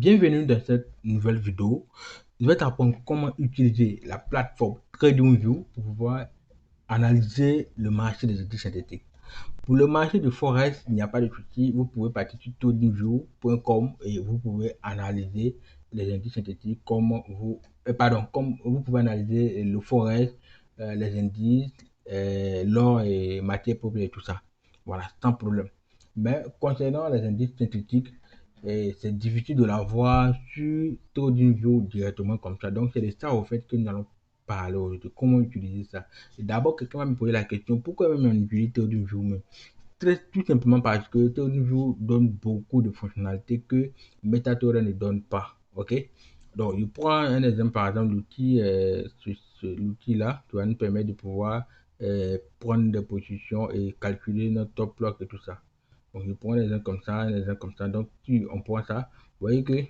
Bienvenue dans cette nouvelle vidéo. Je vais t'apprendre comment utiliser la plateforme TradingView pour pouvoir analyser le marché des indices synthétiques. Pour le marché de Forex, il n'y a pas de souci. Vous pouvez partir sur tradingview.com et vous pouvez analyser les indices synthétiques comme vous pouvez analyser le Forex, les indices, l'or et matières premières et tout ça. Voilà, sans problème. Mais concernant les indices synthétiques, c'est difficile de l'avoir sur TradingView directement comme ça. Donc, c'est de ça au fait que nous allons parler aujourd'hui. Comment utiliser ça. Et d'abord, quelqu'un va me poser la question, pourquoi même utiliser TradingView même? Tout simplement parce que TradingView donne beaucoup de fonctionnalités que MetaTrader ne donne pas. Ok? Donc, je prends un exemple, par exemple, l'outil là, qui va nous permettre de pouvoir prendre des positions et calculer notre top loss et tout ça. Donc, je prends un exemple comme ça, un exemple comme ça. Donc, si on prend ça, vous voyez que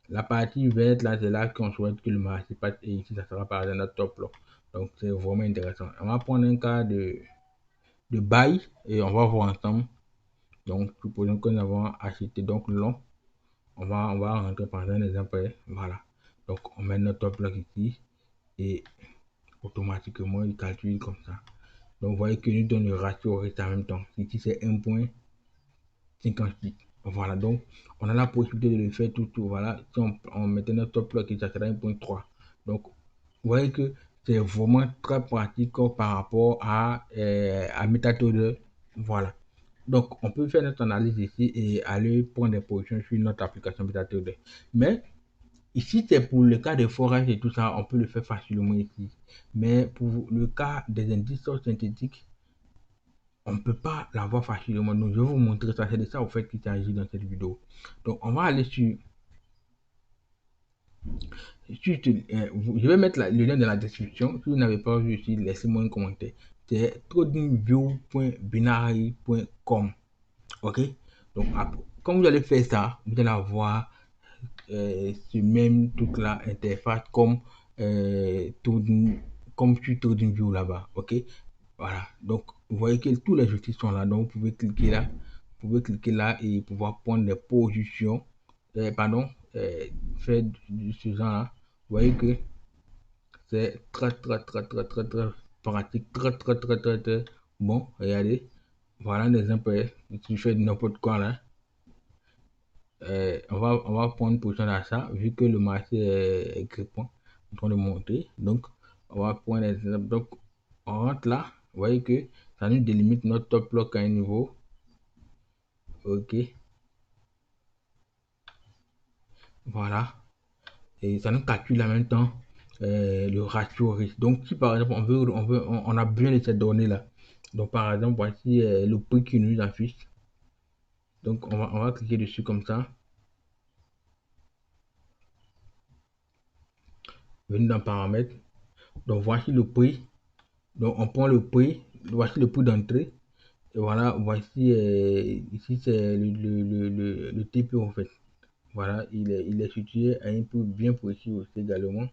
la partie verte là, c'est là qu'on souhaite que le marché passe et ici, ça sera par exemple notre top loss. Donc, c'est vraiment intéressant. On va prendre un cas de buy et on va voir ensemble. Donc, supposons que nous avons acheté donc long. On va rentrer par un exemple. Voilà. Donc, on met notre top loss ici et automatiquement, il calcule comme ça. Donc, vous voyez que nous donne le ratio risque en même temps. Ici, c'est 1,58. Voilà. Donc, on a la possibilité de le faire tout. Voilà. Si on mettait notre top loss, ça sera 1,3. Donc, vous voyez que c'est vraiment très pratique par rapport à MetaTrader. Voilà. Donc, on peut faire notre analyse ici et aller prendre des positions sur notre application MetaTrader. Mais ici, c'est pour le cas des forages et tout ça, on peut le faire facilement ici. Mais pour le cas des indices synthétiques, on ne peut pas l'avoir facilement. Donc, je vais vous montrer ça. C'est de ça, au fait, qu'il s'agit dans cette vidéo. Donc, on va aller je vais mettre le lien dans la description. Si vous n'avez pas vu ici, laissez-moi un commentaire. C'est tradingview.binary.com. Ok? Donc, quand vous allez faire ça, vous allez avoir ce même truc là, interface comme sur TradingView là-bas. Ok? Voilà. Donc, vous voyez que tous les outils sont là. Donc, vous pouvez cliquer là. Vous pouvez cliquer là et pouvoir prendre des positions. Pardon, faire ce genre là. Vous voyez que c'est très pratique. Très bon. Regardez. Voilà un exemple. Si je fais n'importe quoi là. On va prendre une position à ça, vu que le marché est grippant, en train de monter. Donc, on va prendre l'exemple. Donc, on rentre là. Vous voyez que ça nous délimite notre top loss à un niveau. OK. Voilà. Et ça nous calcule en même temps le ratio risque. Donc, si par exemple, on a besoin de ces données-là. Donc, par exemple, voici le prix qui nous affiche. Donc, on va cliquer dessus comme ça. Venir dans paramètres. Donc, voici le prix. Donc, on prend le prix. Voici le prix d'entrée. Et voilà, voici, ici c'est le TP en fait. Voilà, il est situé à un prix bien précis aussi également.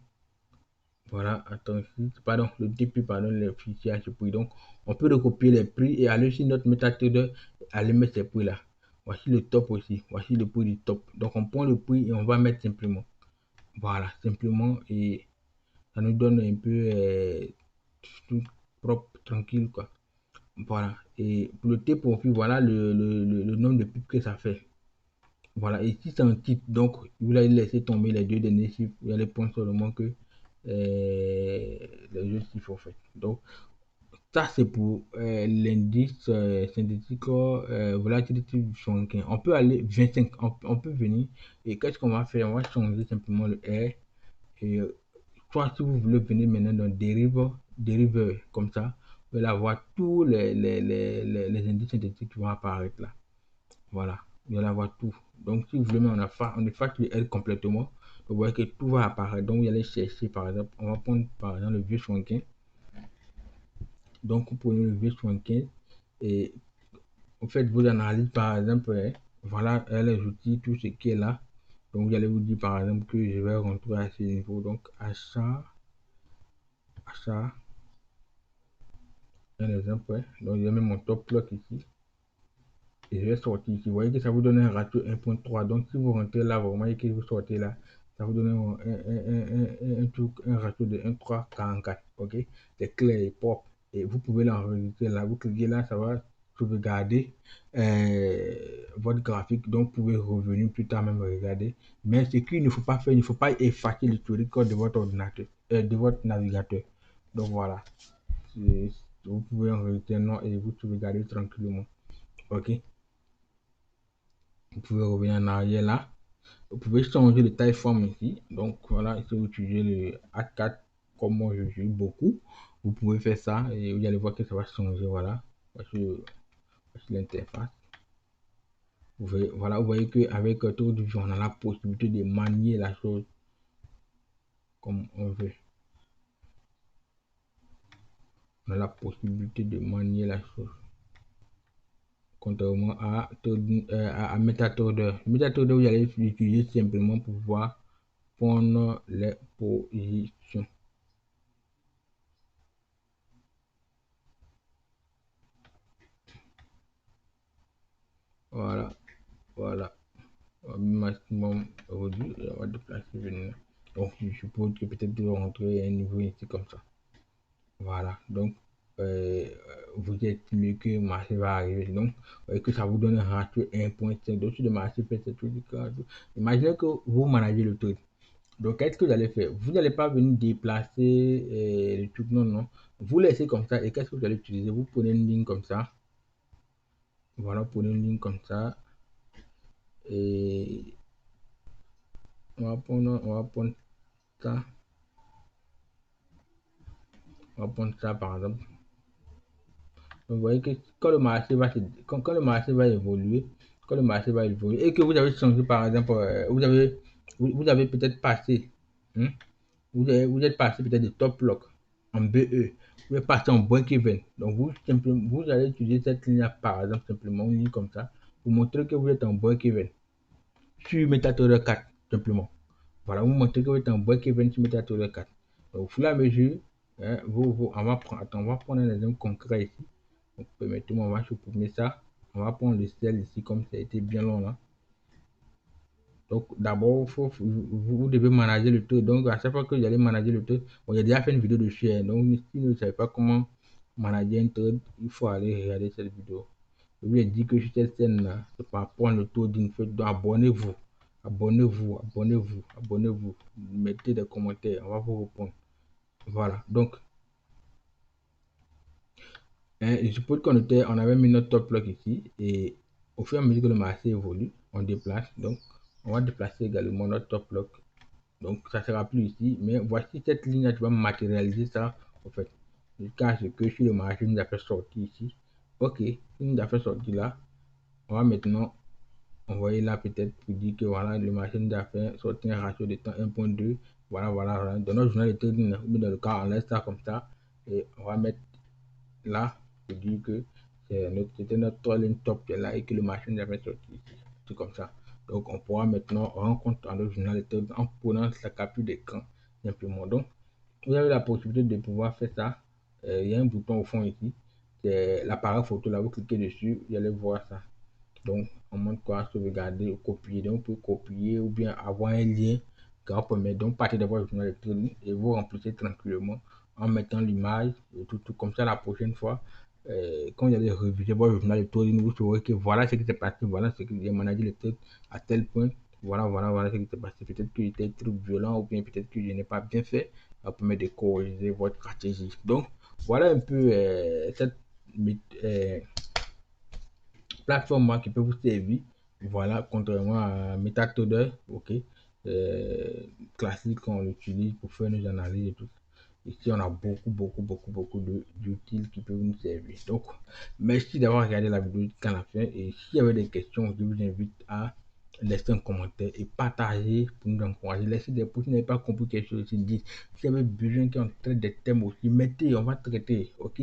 Voilà, attention, pardon, le TP, pardon, les fichiers à ce prix. Donc, on peut recopier les prix et aller sur notre MetaTrader et aller mettre ces prix là. Voici le top aussi. Voici le prix du top. Donc, on prend le prix et on va mettre simplement. Voilà, simplement. Et ça nous donne un peu tout propre, tranquille, quoi. Voilà. Et pour le T-profit, voilà le nombre de pipes que ça fait. Voilà. Et si c'est un titre, donc vous allez laisser tomber les deux derniers chiffres. Vous allez prendre seulement que les deux chiffres en fait. Donc, ça c'est pour l'indice synthétique volatility du 75. On peut aller 25. On peut venir. Et qu'est-ce qu'on va faire? On va changer simplement le R. Et soit si vous voulez venir maintenant dans dérive comme ça, vous allez avoir tous les indices synthétiques qui vont apparaître là. Voilà, vous allez avoir tout. Donc, si vous voulez, on efface le L complètement. Vous voyez que tout va apparaître. Donc, vous allez chercher, par exemple, on va prendre par exemple le vieux 75. Donc, vous prenez le vieux 75 et vous faites vos analyses, par exemple, voilà les outils, tout ce qui est là. Donc, vous allez vous dire, par exemple, que je vais rentrer à ce niveau. Donc, achat, un exemple. Donc, je mets mon top loss ici. et je vais sortir ici. Vous voyez que ça vous donne un ratio 1.3. Donc, si vous rentrez là, vous voyez que vous sortez là, ça vous donne un ratio de 1.344. Ok, c'est clair et propre. Et vous pouvez l'enregistrer là. Vous cliquez là, ça va sauvegarder votre graphique. Donc, vous pouvez revenir plus tard même regarder. Mais ce qu'il ne faut pas faire, il ne faut pas effacer l'historique code de votre ordinateur, de votre navigateur. Donc, voilà. Vous pouvez enregistrer un nom et vous sauvegarder tranquillement. Ok. Vous pouvez revenir en arrière là. Vous pouvez changer de taille forme ici. Donc voilà, si vous utilisez le A4 comme moi je joue beaucoup, vous pouvez faire ça et vous allez voir que ça va changer. Voilà, voici l'interface. Voilà, vous voyez qu'avec Tour du on a la possibilité de manier la chose comme on veut. On a la possibilité de manier la chose. Contrairement à MetaTrader. MetaTrader, vous allez l'utiliser simplement pour pouvoir prendre les positions. Voilà, voilà. Maximum aujourd'hui, on va déplacer venir. Donc, je suppose que peut-être de rentrer à un niveau ici comme ça. Voilà, donc vous estimez que le marché va arriver. Donc, que ça vous donne un ratio 1.5. Donc, si le marché fait cette chose, imaginez que vous managez le truc. Donc, qu'est-ce que vous allez faire? Vous n'allez pas venir déplacer le truc, non, non. Vous laissez comme ça. Et qu'est-ce que vous allez utiliser? Vous prenez une ligne comme ça. Voilà, prenez une ligne comme ça. Et on va prendre ça. On va prendre ça par exemple. Donc, vous voyez que quand le marché va, quand le marché va évoluer, quand le marché va évoluer, et que vous avez changé par exemple, vous avez peut-être passé, hein, vous êtes passé peut-être de top block en BE, vous êtes passé en break-even. Donc, vous allez utiliser cette ligne par exemple, simplement une ligne comme ça, pour montrer que vous êtes en break-even sur MetaTrader 4, simplement. Voilà, vous montrez que vous êtes en break-even sur MetaTrader 4. Donc, au fur et à mesure, hein, on va prendre un exemple concret ici. Donc, permettez-moi, on va supprimer ça. On va prendre le sel ici, comme ça a été bien long là. Donc, d'abord, vous devez manager le taux. Donc, à chaque fois que vous allez manager le taux, bon, j'ai déjà fait une vidéo dessus. Hein. Donc, si vous ne savez pas comment manager un taux, il faut aller regarder cette vidéo. Je vous ai dit que sur cette scène-là, c'est pas prendre le taux d'une fête. Donc, abonnez-vous. Abonnez-vous, abonnez-vous, abonnez-vous. Mettez des commentaires, on va vous répondre. Voilà. Donc, je suppose on avait mis notre top block ici et au fur et à mesure que le marché évolue, on déplace. Donc, on va déplacer également notre top block. Donc, ça ne sera plus ici, mais voici cette ligne-là, tu vas matérialiser ça, en fait. Jusqu'à ce que si le marché nous a fait sortir ici, ok, il nous a fait sortir là, on va maintenant envoyer là peut-être pour dire que voilà, le marché nous a fait sortir un ratio de temps 1.2, voilà, voilà, voilà. Dans notre journal de trading, ou dans le cas, on laisse ça comme ça, et on va mettre là, pour dire que c'était notre troisième top qui est là et que le marché nous avait sorti ici. C'est comme ça. Donc, on pourra maintenant rendre compte dans le journal de trading en prenant sa capture d'écran simplement. Donc, vous avez la possibilité de pouvoir faire ça. Il y a un bouton au fond ici. C'est l'appareil photo là. Vous cliquez dessus, vous allez voir ça. Donc, on montre quoi sauvegarder ou copier. Donc, vous pouvez copier ou bien avoir un lien qui va permettre donc partir d'abord le journal électronique et vous remplissez tranquillement en mettant l'image et tout comme ça la prochaine fois. Quand vous allez réviser votre journal électronique, vous saurez que voilà ce qui s'est passé, voilà ce que j'ai managé le truc à tel point. Voilà, voilà, voilà ce qui s'est passé. Peut-être que j'étais trop violent ou bien peut-être que je n'ai pas bien fait. Ça va permettre de corriger votre stratégie. Donc, voilà un peu cette euh, plateforme qui peut vous servir. Voilà, contrairement à MetaTrader, ok, classique qu'on utilise pour faire nos analyses et tout. Ici, on a beaucoup d'outils qui peuvent nous servir. Donc, merci d'avoir regardé la vidéo jusqu'à la fin. Et s'il y avait des questions, je vous invite à laisser un commentaire et partager pour nous encourager. Laissez des pouces si vous n'avez pas compris quelque chose, dites. Si vous avez besoin qu'on traite des thèmes aussi, mettez, on va traiter, ok?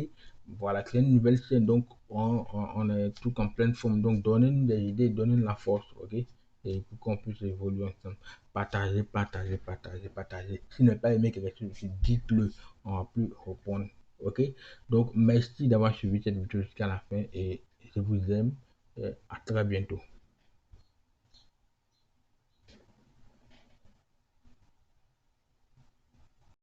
Voilà, c'est une nouvelle chaîne, donc on est tout en pleine forme. Donc, donnez-nous des idées, donnez-nous la force, ok? Et pour qu'on puisse évoluer ensemble. Partagez, partagez, partagez, partagez. Si vous n'avez pas aimé quelque chose, dites-le. On va plus répondre, ok? Donc, merci d'avoir suivi cette vidéo jusqu'à la fin et je vous aime. À très bientôt.